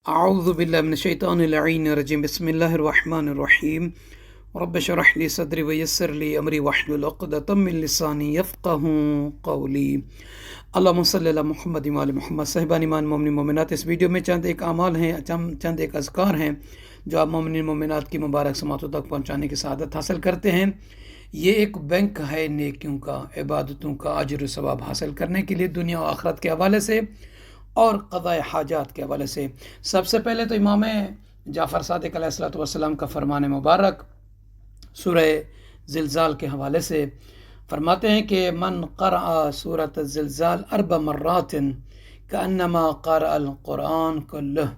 أعوذ بالله من الشيطان اللعين الرجيم بسم الله الرحمن الرحيم رب اشرح لي صدري ويسر لي أمري واحلل عقدة من لساني يفقهوا قولي اللهم صل على محمد وعلى محمد صاحبان ایمان مومنین مومنات، اس ویڈیو میں چند ایک اعمال ہیں، چند ایک اذکار ہیں جو آپ مومنین مومنات کی مبارک سماعتوں تک پہنچانے کی سعادت حاصل کرتے ہیں۔ یہ ایک بینک ہے نیکیوں کا، عبادتوں کا، اجر و ثواب حاصل کرنے کے لیے دنیا و آخرت کے حوالے سے اور قضاء حاجات کے حوالے سے۔ سب سے پہلے تو امام جعفر صادق علیہ السلام کا فرمان مبارک سورہ زلزال کے حوالے سے فرماتے ہیں کہ من قرأ سورۃ الزلزال 4 مرات کانما قرأ القرآن کلہ۔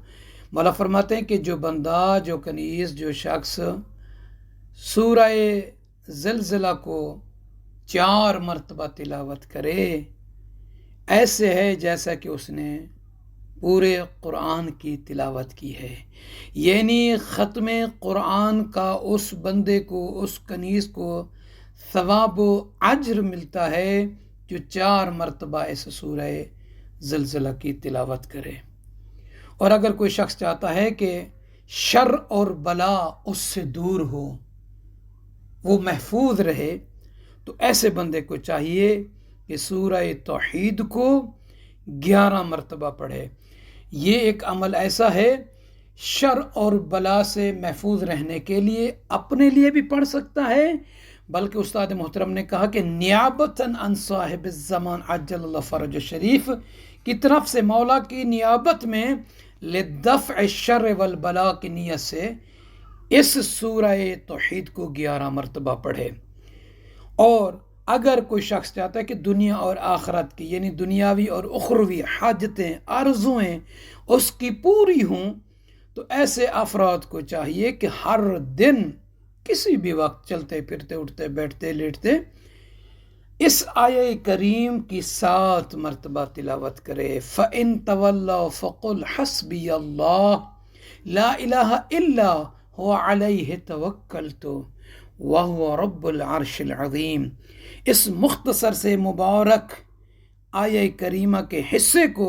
مولا فرماتے ہیں کہ جو بندہ، جو کنیز، جو شخص سورہ زلزلہ کو 4 مرتبہ تلاوت کرے، ایسے ہے جیسا کہ اس نے پورے قرآن کی تلاوت کی ہے۔ یعنی ختم قرآن کا اس بندے کو، اس کنیز کو ثواب و اجر ملتا ہے جو 4 مرتبہ اس سورہ زلزلہ کی تلاوت کرے۔ اور اگر کوئی شخص چاہتا ہے کہ شر اور بلا اس سے دور ہو، وہ محفوظ رہے، تو ایسے بندے کو چاہیے کہ سورہ توحید کو 11 مرتبہ پڑھے۔ یہ ایک عمل ایسا ہے، شر اور بلا سے محفوظ رہنے کے لیے اپنے لیے بھی پڑھ سکتا ہے، بلکہ استاد محترم نے کہا کہ نیابتاً عن صاحب الزمان عجل اللہ فرج شریف کی طرف سے، مولا کی نیابت میں لدفع الشر والبلا کی نیت سے اس سورہ توحید کو 11 مرتبہ پڑھے۔ اور اگر کوئی شخص چاہتا ہے کہ دنیا اور آخرت کی، یعنی دنیاوی اور اخروی حاجتیں، آرزویں اس کی پوری ہوں، تو ایسے افراد کو چاہیے کہ ہر دن کسی بھی وقت چلتے پھرتے، اٹھتے بیٹھتے لیٹتے اس آیہ کریم کی 7 مرتبہ تلاوت کرے۔ فَإِن تَوَلَّوْا فَقُلْ حَسْبِيَ اللَّهُ لَا إِلَٰهَ إِلَّا هُوَ عَلَيْهِ تَوَكَّلْتُ وَهُوَ رَبُّ الْعَرْشِ الْعَظِيمِ۔ اس مختصر سے مبارک آیہ کریمہ کے حصے کو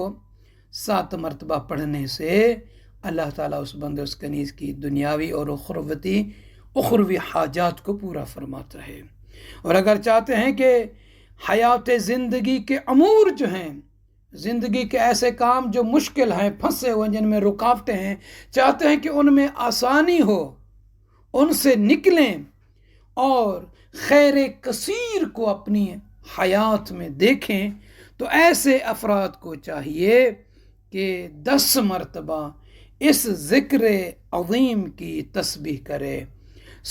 7 مرتبہ پڑھنے سے اللہ تعالیٰ اس بندے، اس کنیز کی دنیاوی اور اخروی حاجات کو پورا فرماتا ہے۔ اور اگر چاہتے ہیں کہ حیات زندگی کے امور جو ہیں، زندگی کے ایسے کام جو مشکل ہیں، پھنسے ہوئے، جن میں رکاوٹیں ہیں، چاہتے ہیں کہ ان میں آسانی ہو، ان سے نکلیں اور خیر کثیر کو اپنی حیات میں دیکھیں، تو ایسے افراد کو چاہیے کہ 10 مرتبہ اس ذکر عظیم کی تسبیح کرے۔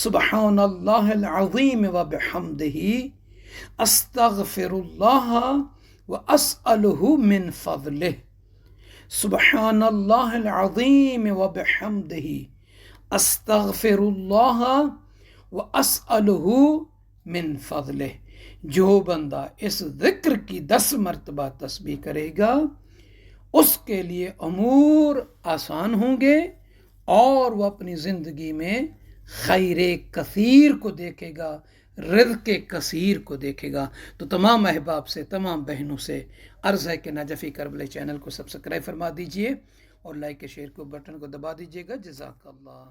سبحان اللہ العظیم وبحمدہ استغفر اللہ واسألہ من فضلہ۔ سبحان اللہ العظیم وبحمدہ استغفر اللہ واسألہ من فضلہ۔ جو بندہ اس ذکر کی 10 مرتبہ تسبیح کرے گا، اس کے لیے امور آسان ہوں گے اور وہ اپنی زندگی میں خیر کثیر کو دیکھے گا، رزق کثیر کو دیکھے گا۔ تو تمام احباب سے، تمام بہنوں سے عرض ہے کہ نجفی کربلا چینل کو سبسکرائب فرما دیجئے اور لائک کے شیئر کو بٹن کو دبا دیجئے گا۔ جزاک اللہ۔